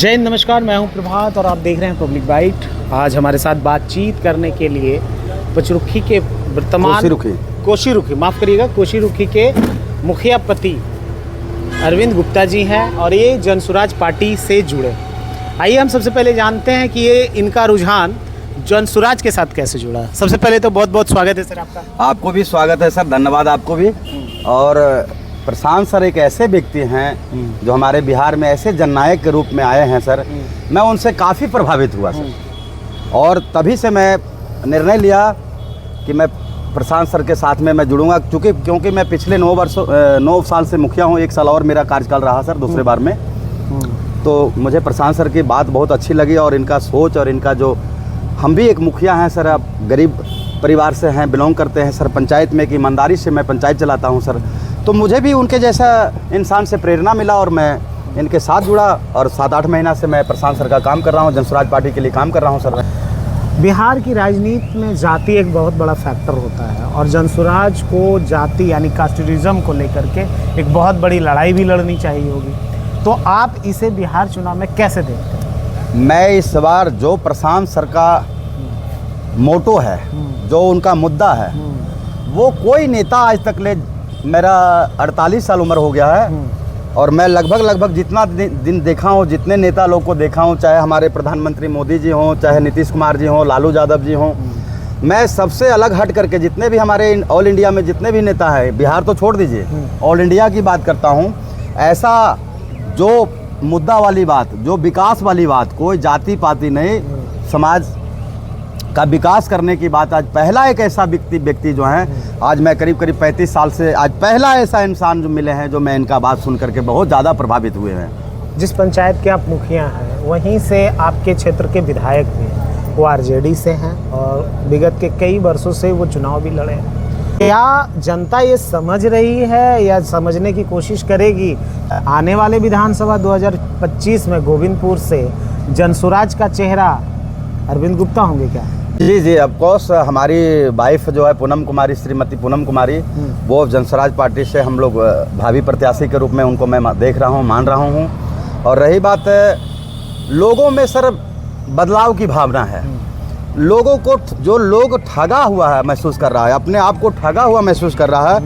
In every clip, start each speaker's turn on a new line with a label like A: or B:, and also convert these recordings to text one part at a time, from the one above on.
A: जय हिंद, नमस्कार। मैं हूं प्रभात और आप देख रहे हैं पब्लिक बाइट। आज हमारे साथ बातचीत करने के लिए पचरुखी के वर्तमान कोशीरुखी के मुखिया पति अरविंद गुप्ता जी हैं और ये जनसुराज पार्टी से जुड़े। आइए हम सबसे पहले जानते हैं कि ये इनका रुझान जनसुराज के साथ कैसे जुड़ा। सबसे पहले तो बहुत बहुत स्वागत है सर आपका।
B: आपको भी स्वागत है सर, धन्यवाद आपको भी। और प्रशांत सर एक ऐसे व्यक्ति हैं जो हमारे बिहार में ऐसे जननायक के रूप में आए हैं सर। मैं उनसे काफ़ी प्रभावित हुआ सर और तभी से मैं निर्णय लिया कि मैं प्रशांत सर के साथ में मैं जुड़ूंगा, क्योंकि मैं पिछले 9 साल से मुखिया हूँ। 1 साल और मेरा कार्यकाल रहा सर दूसरे बार में। तो मुझे प्रशांत सर की बात बहुत अच्छी लगी और इनका सोच और इनका जो, हम भी एक मुखिया हैं सर, अब गरीब परिवार से हैं, बिलोंग करते हैं सर, पंचायत में एक ईमानदारी से मैं पंचायत चलाता हूं सर। तो मुझे भी उनके जैसा इंसान से प्रेरणा मिला और मैं इनके साथ जुड़ा और 7-8 महीना से मैं प्रशांत सर का काम कर रहा हूं, जनसुराज पार्टी के लिए काम कर रहा हूं सर।
A: बिहार की राजनीति में जाति एक बहुत बड़ा फैक्टर होता है और जनसुराज को जाति यानी कास्टिज्म को लेकर के एक बहुत बड़ी लड़ाई भी लड़नी चाहिए होगी। तो आप इसे बिहार चुनाव में कैसे देखते हैं?
B: मैं इस बार जो प्रशांत सर का मोटो है, जो उनका मुद्दा है, वो कोई नेता आज तक ले, मेरा 48 साल उम्र हो गया है और मैं लगभग जितना दिन देखा हूँ, जितने नेता लोग को देखा हूँ, चाहे हमारे प्रधानमंत्री मोदी जी हों, चाहे नीतीश कुमार जी हों, लालू यादव जी हों, मैं सबसे अलग हट करके जितने भी हमारे ऑल इंडिया में जितने भी नेता हैं, बिहार तो छोड़ दीजिए, ऑल इंडिया की बात करता हूँ, ऐसा जो मुद्दा वाली बात, जो विकास वाली बात, कोई जाति पाति नहीं, समाज का विकास करने की बात, आज पहला एक ऐसा व्यक्ति जो है, आज मैं करीब 35 साल से आज पहला ऐसा इंसान जो मिले हैं जो मैं इनका बात सुन करके बहुत ज़्यादा प्रभावित हुए हैं।
A: जिस पंचायत के आप मुखिया हैं वहीं से आपके क्षेत्र के विधायक भी हैं, वो आरजेडी से हैं और विगत के कई वर्षों से वो चुनाव भी लड़े हैं। क्या जनता ये समझ रही है या समझने की कोशिश करेगी आने वाले विधानसभा 2025 में गोविंदपुर से जनसुराज का चेहरा अरविंद गुप्ता होंगे क्या?
B: जी ऑफ कोर्स। हमारी वाइफ जो है पूनम कुमारी, श्रीमती पूनम कुमारी, वो जनसुराज पार्टी से हम लोग भावी प्रत्याशी के रूप में उनको मैं देख रहा हूँ, मान रहा हूँ। और रही बात लोगों में सर बदलाव की भावना है, लोगों को जो लोग ठगा हुआ है महसूस कर रहा है, अपने आप को ठगा हुआ महसूस कर रहा है,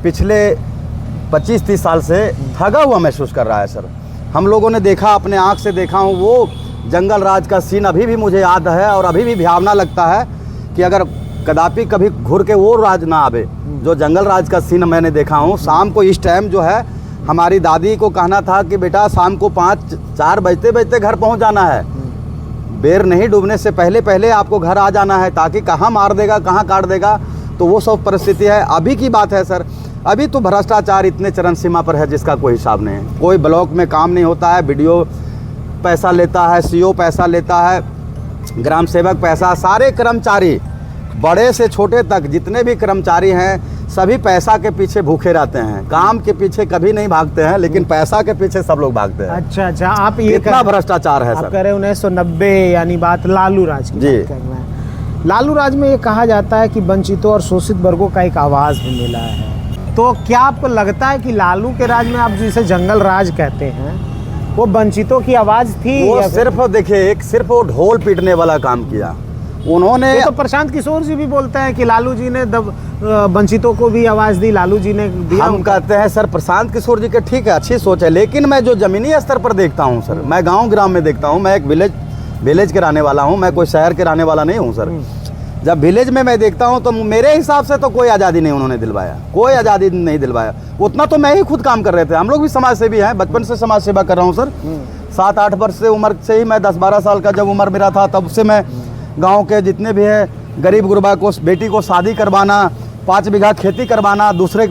B: पिछले 25-30 साल से ठगा हुआ महसूस कर रहा है सर। हम लोगों ने देखा, अपने आँख से देखा हूँ, वो जंगल राज का सीन अभी भी मुझे याद है और अभी भी भावना लगता है कि अगर कदापि कभी घुर के वो राज ना आवे जो जंगल राज का सीन मैंने देखा हूँ। शाम को इस टाइम जो है, हमारी दादी को कहना था कि बेटा शाम को 5-4 बजते घर पहुँच जाना है, बेर नहीं डूबने से पहले आपको घर आ जाना है, ताकि कहाँ मार देगा कहाँ काट देगा। तो वो सब परिस्थिति है, अभी की बात है सर। अभी तो भ्रष्टाचार इतने चरम सीमा पर है जिसका कोई हिसाब नहीं है। कोई ब्लॉक में काम नहीं होता है, बीडीओ पैसा लेता है, सीओ पैसा लेता है, ग्राम सेवक पैसा, सारे कर्मचारी बड़े से छोटे तक जितने भी कर्मचारी हैं सभी पैसा के पीछे भूखे रहते हैं, काम के पीछे कभी नहीं भागते हैं, लेकिन पैसा के पीछे सब लोग भागते हैं।
A: अच्छा, आप ये
B: कितना भ्रष्टाचार है सर।
A: कह रहे 1990 यानी बात लालू राज की बात कर रहे हैं। लालू राज में ये कहा जाता है कि वंचितों और शोषित वर्गों का एक आवाज़ भी मिला है। तो क्या आपको लगता है कि लालू के राज में, आप जिसे जंगल राज कहते हैं, वो वंचितों की आवाज़ थी?
B: वो सिर्फ देखिए, सिर्फ वो ढोल पीटने वाला काम किया उन्होंने।
A: तो प्रशांत किशोर जी भी बोलते हैं कि लालू जी ने वंचितों को भी आवाज़ दी, लालू जी ने दिया।
B: हम कहते हैं सर प्रशांत किशोर जी के ठीक है, अच्छी सोच है, लेकिन मैं जो ज़मीनी स्तर पर देखता हूँ सर, मैं गाँव ग्राम में देखता हूँ, मैं एक विलेज के रहने वाला हूँ, मैं कोई शहर के रहने वाला नहीं हूँ सर। जब विलेज में मैं देखता हूँ तो मेरे हिसाब से तो कोई आज़ादी नहीं उन्होंने दिलवाया, कोई आज़ादी नहीं दिलवाया। उतना तो मैं ही खुद काम कर रहे थे, हम लोग भी समाज सेवी हैं, बचपन से समाज सेवा कर रहा हूँ सर। 7-8 वर्ष से उम्र से ही, मैं 10-12 साल का जब उम्र मेरा था तब से मैं गांव के जितने भी हैं गरीब गुरबा को, बेटी को शादी करवाना, 5 बीघा खेती करवाना, दूसरे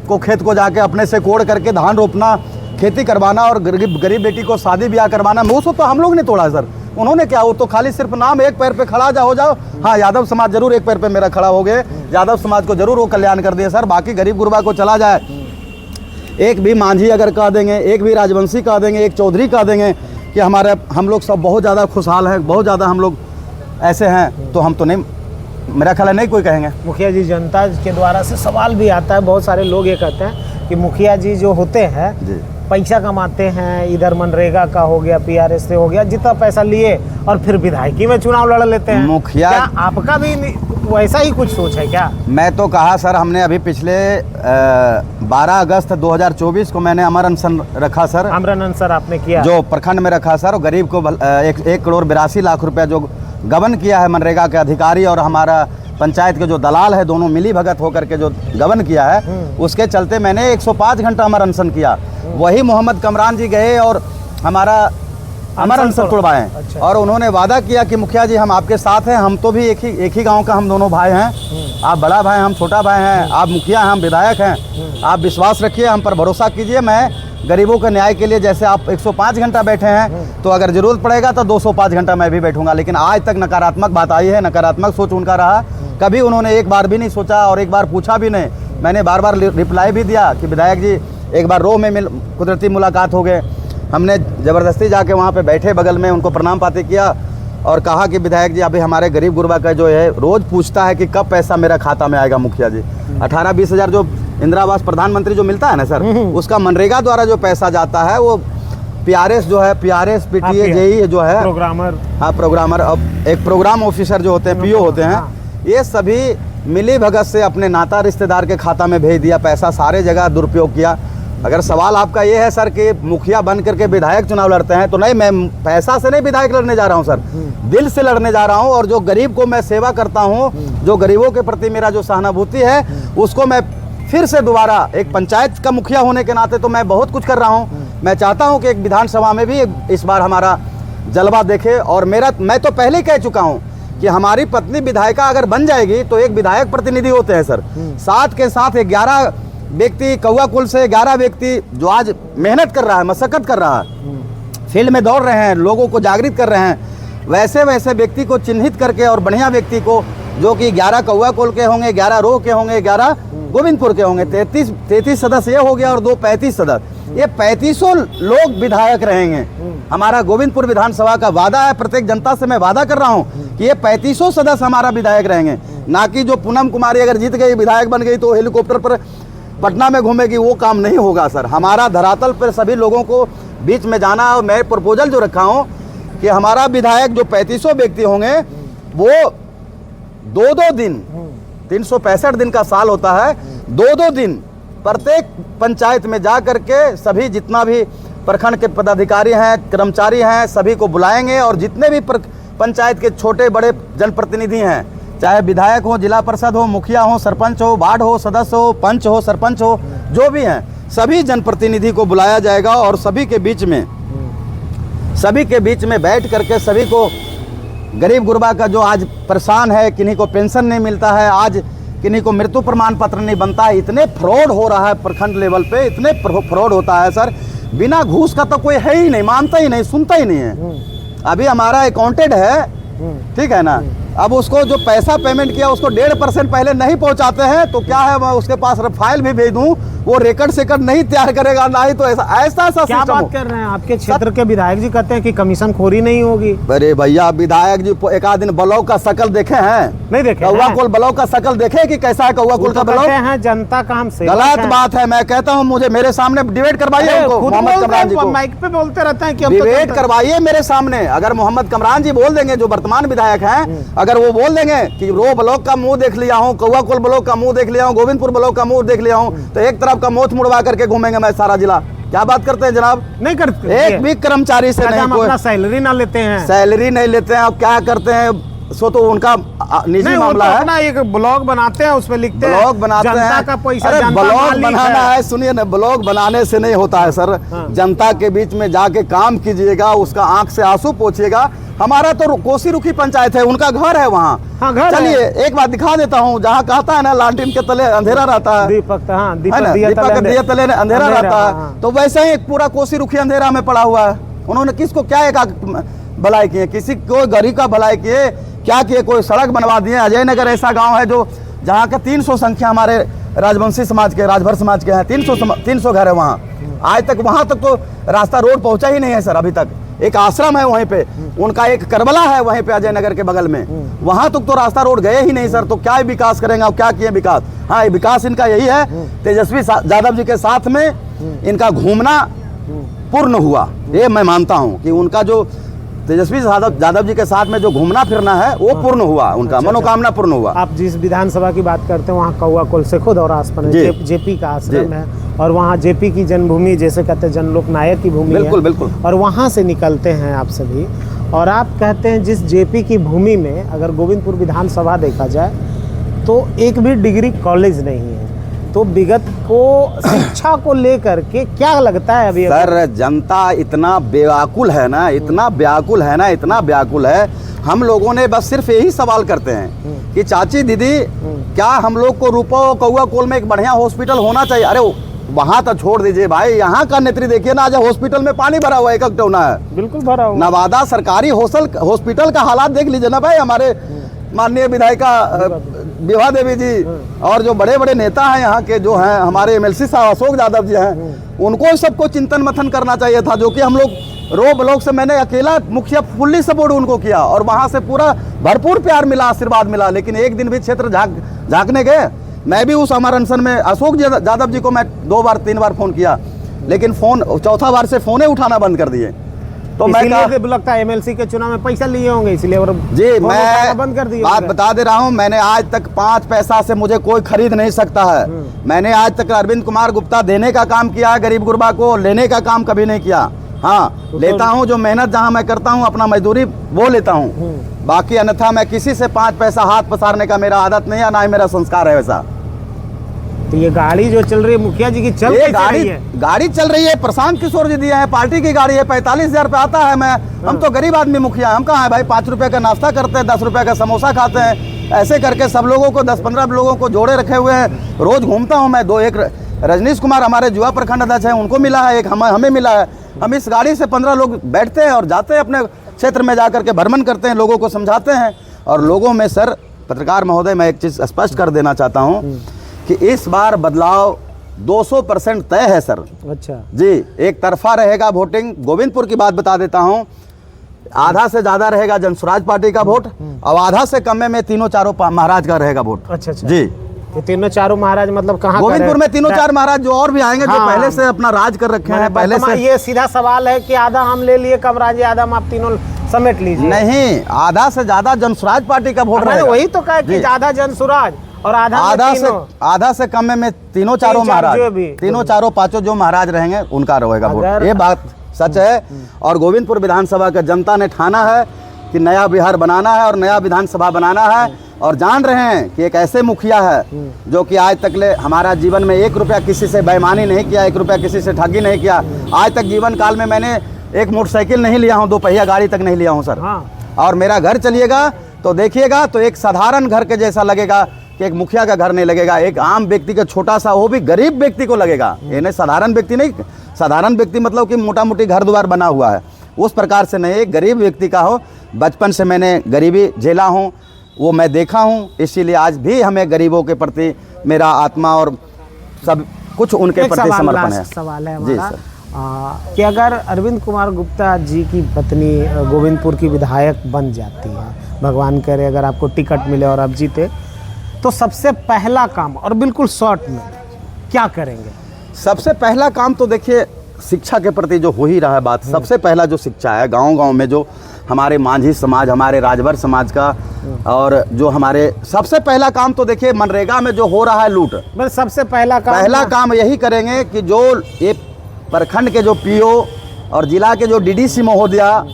B: को खेत को जाके अपने से कोड़ करके धान रोपना, खेती करवाना और गरीब बेटी को शादी ब्याह करवाना, वो सब तो हम लोग ने तोड़ा सर। उन्होंने क्या, वो तो खाली सिर्फ नाम, एक पैर पे खड़ा हो जाओ। हाँ, यादव समाज जरूर एक पैर पे मेरा खड़ा हो गए, यादव समाज को जरूर वो कल्याण कर दिए सर। बाकी गरीब गुरबा को चला जाए, एक भी मांझी अगर कह देंगे, एक भी राजवंशी कह देंगे, एक चौधरी कह देंगे कि हम लोग सब बहुत ज़्यादा खुशहाल हैं, बहुत ज़्यादा हम लोग ऐसे हैं, तो हम तो नहीं, मेरा ख्याल है नहीं कोई कहेंगे।
A: मुखिया जी, जनता के द्वारा से सवाल भी आता है, बहुत सारे लोग ये कहते हैं कि मुखिया जी जो होते हैं पैसा कमाते हैं, इधर मनरेगा का हो गया, पीआरएस से हो गया, जितना पैसा लिए और फिर विधायकी में चुनाव लड़ लेते हैं।
B: मुखिया,
A: क्या आपका भी वैसा ही कुछ सोच है क्या?
B: मैं तो कहा सर, हमने अभी पिछले 12 अगस्त 2024 को मैंने अमर अनशन रखा सर।
A: अमर अनशन आपने किया
B: जो प्रखंड में रखा सर, और गरीब को 1,82,00,000 रुपया जो गबन किया है मनरेगा के अधिकारी और हमारा पंचायत के जो दलाल है, दोनों मिली भगत होकर के जो गबन किया है, उसके चलते मैंने 105 घंटा अमर अनशन किया। वही मोहम्मद कमरान जी गए और हमारा अमर अनशन तोड़वाए।
A: अच्छा।
B: और उन्होंने वादा किया कि मुखिया जी हम आपके साथ हैं, हम तो भी एक ही गांव का हम दोनों भाई हैं, आप बड़ा भाई, हम छोटा भाई हैं, आप मुखिया हैं, हम विधायक हैं, आप विश्वास रखिए, हम पर भरोसा कीजिए। मैं गरीबों के न्याय के लिए जैसे आप 105 घंटा बैठे हैं, तो अगर ज़रूरत पड़ेगा तो 205 घंटा मैं भी बैठूंगा। लेकिन आज तक नकारात्मक बात आई है, नकारात्मक सोच उनका रहा। कभी उन्होंने एक बार भी नहीं सोचा और एक बार पूछा भी नहीं। मैंने बार बार रिप्लाई भी दिया कि विधायक जी एक बार रो में कुदरती मुलाकात हो गए। हमने ज़बरदस्ती जाके वहाँ पे बैठे, बगल में उनको प्रणाम पाती किया और कहा कि विधायक जी अभी हमारे गरीब गुरबा का जो है रोज़ पूछता है कि कब पैसा मेरा खाता में आएगा मुखिया जी। 18-20 हज़ार जो इंदिरा आवास प्रधानमंत्री जो मिलता है ना सर, उसका मनरेगा द्वारा जो पैसा जाता है वो पीआरएस जो है, पीआरएस पीटीए जेई जो है
A: प्रोग्रामर,
B: हाँ प्रोग्रामर, अब एक प्रोग्राम ऑफिसर जो होते हैं, पीओ होते हैं, ये सभी मिली भगत से अपने नाता रिश्तेदार के खाता में भेज दिया पैसा, सारे जगह दुरुपयोग किया। अगर सवाल आपका ये है सर कि मुखिया बन करके विधायक चुनाव लड़ते हैं, तो नहीं, मैं पैसा से नहीं विधायक लड़ने जा रहा हूँ सर, दिल से लड़ने जा रहा हूँ। और जो गरीब को मैं सेवा करता हूँ, जो गरीबों के प्रति मेरा जो सहानुभूति है, उसको मैं फिर से दोबारा एक पंचायत का मुखिया होने के नाते तो मैं बहुत कुछ कर रहा हूँ। मैं चाहता हूँ कि एक विधानसभा में भी इस बार हमारा जलवा देखे। और मैं तो पहले ही कह चुका हूँ कि हमारी पत्नी विधायिका अगर बन जाएगी तो एक विधायक प्रतिनिधि होते हैं सर, साथ के साथ 11 व्यक्ति, कौआ कुल से 11 व्यक्ति जो आज मेहनत कर रहा है, मशक्कत कर रहा है, फील्ड में दौड़ रहे हैं, लोगों को जागृत कर रहे हैं, वैसे व्यक्ति को चिन्हित करके और बढ़िया व्यक्ति को, जो कि 11 कौआ कुल के होंगे, 11 रोह के होंगे, 11 गोविंदपुर के होंगे, 33 सदस्य ये हो गया और 2 35 सदस्य, ये 3500 लोग विधायक रहेंगे। हमारा गोविंदपुर विधानसभा का वादा है, प्रत्येक जनता से मैं वादा कर रहा हूँ कि ये 3500 सदस्य हमारा विधायक रहेंगे। ना कि जो पूनम कुमारी अगर जीत गई, विधायक बन गई, तो हेलीकॉप्टर पर पटना में घूमेगी, वो काम नहीं होगा सर। हमारा धरातल पर सभी लोगों को बीच में जाना है। मैं प्रपोजल जो रखा हूँ कि हमारा विधायक जो 3500 व्यक्ति होंगे, वो 2-2 दिन, 365 दिन का साल होता है, 2-2 दिन प्रत्येक पंचायत में जा करके सभी जितना भी प्रखंड के पदाधिकारी हैं, कर्मचारी हैं, सभी को बुलाएंगे। और जितने भी पंचायत के छोटे बड़े जनप्रतिनिधि हैं, चाहे विधायक हो, जिला परिषद हो, मुखिया हो, सरपंच हो, वार्ड हो, सदस्य हो, पंच हो, सरपंच हो, जो भी हैं, सभी जनप्रतिनिधि को बुलाया जाएगा और सभी के बीच में बैठ करके सभी को, गरीब गुरबा का जो आज परेशान है, किन्हीं को पेंशन नहीं मिलता है, आज किन्हीं को मृत्यु प्रमाण पत्र नहीं बनता है, इतने फ्रॉड हो रहा है प्रखंड लेवल पे, इतने फ्रॉड होता है सर, बिना घूस का तो कोई है ही नहीं, मानता ही नहीं, सुनता ही नहीं है। अभी हमारा अकाउंटेड है, ठीक है ना, अब उसको जो पैसा पेमेंट किया उसको 1.5% पहले नहीं पहुंचाते हैं, तो क्या है, मैं उसके पास फाइल भी भेज दूं, वो रिकॉर्ड नहीं तैयार करेगा, ना ही तो ऐसा
A: क्या बात कर रहे हैं? आपके क्षेत्र के विधायक जी कहते हैं कि कमीशन खोरी नहीं होगी।
B: अरे भैया, विधायक जी एक आध दिन ब्लॉक का शकल देखे हैं?
A: नहीं देखे।
B: कौआ कुल ब्लॉक का शकल देखे कि कैसा है कौआ कुल का ब्लॉक?
A: हैं जनता का हम सेवक
B: गलत
A: हैं।
B: बात है। मैं कहता हूँ मुझे मेरे सामने डिबेट करवाइए उनको, मोहम्मद कमरान जी को
A: माइक पे बोलते रहते हैं कि
B: डिबेट करवाइए मेरे सामने। अगर मोहम्मद कमरान जी बोल देंगे, जो वर्तमान विधायक हैं, अगर वो बोल देंगे कि रो ब्लॉक का मुंह देख लिया हूँ, कौआ कुल ब्लॉक का मुंह देख लिया हूँ, गोविंदपुर ब्लॉक का मुंह देख लिया हूँ, तो एक तरफ का मोथ मुड़वा करके घूमेंगे मैं सारा जिला। क्या बात करते हैं जनाब?
A: नहीं करते।
B: एक भी कर्मचारी से नहीं,
A: कोई सैलरी ना लेते हैं,
B: सैलरी नहीं लेते हैं। अब क्या करते हैं, सो तो उनका निजी मामला है।
A: अपना एक ब्लॉग बनाते हैं, उसमें लिखते हैं
B: ब्लॉग बनाते हैं,
A: जनता का पैसा,
B: अरे
A: जनता
B: ब्लॉग बनाना है, सुनिए ना, ब्लॉग बनाने से नहीं होता है सर। जनता के बीच में जाके काम कीजिएगा, उसका आंख से आंसू पोंछिएगा। हमारा तो कोसी रुखी पंचायत है, उनका घर है वहाँ। चलिए एक बात दिखा देता हूँ, जहाँ कहता है ना लालटेन के तले अंधेरा रहता है,
A: दीपक
B: दिया तले अंधेरा रहता है, तो वैसे ही पूरा कोसी रुखी अंधेरा में पड़ा हुआ है। उन्होंने किसको क्या एक भलाई किए, किसी को गरीब का भलाई किए, क्या किए? कोई सड़क बनवा दिए। अजय नगर ऐसा गांव है जो जहाँ का 300 संख्या हमारे राजवंशी समाज के, राजभर समाज के हैं, 300 घर है वहाँ। आज तक वहाँ तक तो रास्ता रोड पहुँचा ही नहीं है सर अभी तक। एक आश्रम है वहीं पे, उनका एक करबला है वहीं पे अजय नगर के बगल में, वहाँ तक तो रास्ता रोड गए ही नहीं सर। तो क्या विकास करेंगे, क्या किए विकास? हाँ, विकास इनका यही है, तेजस्वी यादव जी के साथ में इनका घूमना, पूर्ण हुआ। ये मैं मानता हूँ कि उनका जो तेजस्वी यादव जी के साथ में जो घूमना फिरना है वो पूर्ण हुआ, उनका मनोकामना पूर्ण हुआ।
A: आप जिस विधानसभा की बात करते हैं वहाँ कौआ कोल से खुद और आसपास जेपी का आश्रम है, और वहाँ जेपी की जन्मभूमि, जैसे कहते हैं जनलोक नायक की भूमि
B: बिल्कुल
A: है।
B: बिल्कुल।
A: और वहाँ से निकलते हैं आप सभी, और आप कहते हैं जिस जेपी की भूमि में अगर गोविंदपुर विधानसभा देखा जाए तो एक भी डिग्री कॉलेज नहीं है, तो विगत को शिक्षा को लेकर के क्या लगता है अभी?
B: सर जनता इतना व्याकुल है ना, इतना व्याकुल है ना, इतना व्याकुल है। हम लोगों ने बस सिर्फ यही सवाल करते हैं कि चाची दीदी क्या हम लोग को रूपो कौआ कोल में एक बढ़िया हॉस्पिटल होना चाहिए। अरे वहाँ तो छोड़ दीजिए भाई, यहाँ का नेत्री देखिए ना, आज हॉस्पिटल में पानी भरा हुआ है, एक टोना है,
A: बिल्कुल भरा हुआ।
B: नवादा सरकारी हॉस्पिटल का हालात देख लीजिए ना भाई। हमारे माननीय विधायिका विभा देवी जी और जो बड़े बड़े नेता हैं यहाँ के, जो हैं हमारे एमएलसी साहब अशोक यादव जी हैं, उनको सबको चिंतन मंथन करना चाहिए था, जो कि हम लोग रो ब्लॉक से मैंने अकेला मुखिया फुल्ली सपोर्ट उनको किया और वहाँ से पूरा भरपूर प्यार मिला, आशीर्वाद मिला। लेकिन एक दिन भी क्षेत्र झांकने गए, मैं भी उस अमर अनशन में अशोक यादव जी को मैं 2 बार 3 बार फ़ोन किया, लेकिन फ़ोन चौथा बार से फ़ोने उठाना बंद कर दिए। तो मैं
A: लगता है एमएलसी के चुनाव में पैसा लिए होंगे इसलिए, और
B: जी मैं
A: बंद कर दिए।
B: बात बता दे रहा हूँ, मैंने आज तक 5 पैसा से मुझे कोई खरीद नहीं सकता है। मैंने आज तक अरविंद कुमार गुप्ता देने का काम किया है, गरीब गुरबा को लेने का काम कभी नहीं किया। हाँ लेता हूँ, जो मेहनत जहाँ मैं करता हूँ अपना मजदूरी वो लेता हूँ, बाकी अन्यथा मैं किसी से 5 पैसा हाथ पसारने का मेरा आदत नहीं है, ना ही मेरा संस्कार है वैसा।
A: तो ये गाड़ी जो चल रही है मुखिया जी की,
B: गाड़ी चल रही है, प्रशांत किशोर जी दिया है, पार्टी की गाड़ी है, 45,000 रुपये आता है। हम तो गरीब आदमी मुखिया, हम कहाँ है भाई, 5 रुपए का नाश्ता करते हैं, 10 रुपए का समोसा खाते हैं, ऐसे करके सब लोगों को 10-15 लोगों को जोड़े रखे हुए हैं। रोज घूमता हूँ मैं। एक रजनीश कुमार हमारे जुआ प्रखंड अध्यक्ष हैं, उनको मिला है, एक हमें मिला है। हम इस गाड़ी से 15 लोग बैठते हैं और जाते हैं अपने क्षेत्र में, जा करके भ्रमण करते हैं, लोगों को समझाते हैं। और लोगों में सर पत्रकार महोदय, मैं एक चीज़ स्पष्ट कर देना चाहता हूँ कि इस बार बदलाव 200% तय है सर।
A: अच्छा
B: जी, एक तरफा रहेगा वोटिंग। गोविंदपुर की बात बता देता हूँ, आधा से ज्यादा रहेगा जनसुराज पार्टी का वोट और आधा से कम में तीनों चारों महाराज का रहेगा वोट।
A: अच्छा
B: जी,
A: ये तीनों चारों महाराज मतलब कहाँ?
B: गोविंदपुर में तीनों 4 महाराज जो और भी आएंगे, जो पहले से अपना राज कर रखे हैं पहले से।
A: ये सीधा सवाल है कि आधा हम ले लिए कब राज्य, आधा आप तीनों समेट लीजिए।
B: नहीं, आधा से ज्यादा जनसुराज पार्टी का वोट रहेगा।
A: वही तो कहा कि आधा जनसुराज और
B: आधा से कम में तीनों चारों महाराज, तीनों चारों 5 जो महाराज रहेंगे उनका रहेगा वोट। ये बात सच है। और गोविंदपुर विधानसभा का जनता ने ठाना है कि नया बिहार बनाना है और नया विधानसभा बनाना है, और जान रहे हैं कि एक ऐसे मुखिया है जो कि आज तक ले हमारा जीवन में 1 रुपया किसी से बेईमानी नहीं किया, 1 रुपया किसी से ठगी नहीं किया। आज तक जीवन काल में मैंने एक मोटरसाइकिल नहीं लिया हूँ, 2 पहिया गाड़ी तक नहीं लिया हूँ सर। और मेरा घर चलिएगा तो देखिएगा तो एक साधारण घर के जैसा लगेगा, कि एक मुखिया का घर नहीं लगेगा, एक आम व्यक्ति का छोटा सा, वो भी गरीब व्यक्ति को लगेगा। ये नहीं साधारण व्यक्ति नहीं, साधारण व्यक्ति मतलब कि मोटा मोटी घर द्वार बना हुआ है, उस प्रकार से नहीं, एक गरीब व्यक्ति का हो। बचपन से मैंने गरीबी झेला हूँ, वो मैं देखा हूँ, इसीलिए आज भी हमें गरीबों के प्रति मेरा आत्मा और सब कुछ उनके प्रति समर्पण है।
A: सवाल है
B: जी
A: हमारा
B: सर,
A: कि अगर अरविंद कुमार गुप्ता जी की पत्नी गोविंदपुर की विधायक बन जाती है, भगवान करे अगर आपको टिकट मिले और आप जीते, तो सबसे पहला काम और बिल्कुल शॉर्ट में क्या करेंगे?
B: सबसे पहला काम तो देखिए शिक्षा के प्रति जो हो ही रहा है बात। सबसे पहला जो शिक्षा है गांव-गांव में, जो हमारे मांझी समाज, हमारे राजभर समाज का, और जो हमारे सबसे पहला काम तो देखिए मनरेगा में जो हो रहा है लूट,
A: बस सबसे पहला काम
B: यही करेंगे कि जो ये प्रखंड के जो पीओ और जिला के जो डीडीसी महोदया,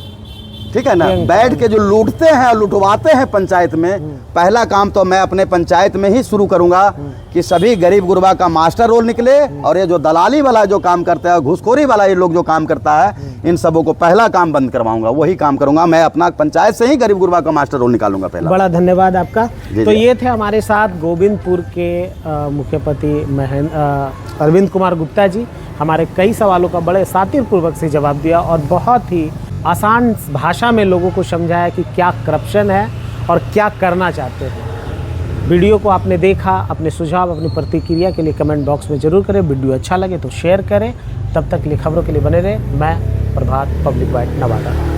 B: ठीक है ना, बैठ के जो लूटते हैं और लुटवाते हैं पंचायत में, पहला काम तो मैं अपने पंचायत में ही शुरू करूंगा कि सभी गरीब गुरबा का मास्टर रोल निकले, और ये जो दलाली वाला जो काम करता है, घूसखोरी वाला ये लोग जो काम करता है, इन सबों को पहला काम बंद करवाऊंगा। वही काम करूंगा मैं, अपना पंचायत से ही गरीब गुरबा का मास्टर रोल निकालूंगा पहला।
A: बड़ा धन्यवाद आपका। तो ये थे हमारे साथ गोविंदपुर के मुख्यपति अरविंद कुमार गुप्ता जी। हमारे कई सवालों का बड़े सातिरपूर्वक से जवाब दिया और बहुत ही आसान भाषा में लोगों को समझाया कि क्या करप्शन है और क्या करना चाहते हैं। वीडियो को आपने देखा, अपने सुझाव, अपनी प्रतिक्रिया के लिए कमेंट बॉक्स में ज़रूर करें। वीडियो अच्छा लगे तो शेयर करें। तब तक के लिए खबरों के लिए बने रहे। मैं प्रभात, पब्लिक वाइट, नवादा।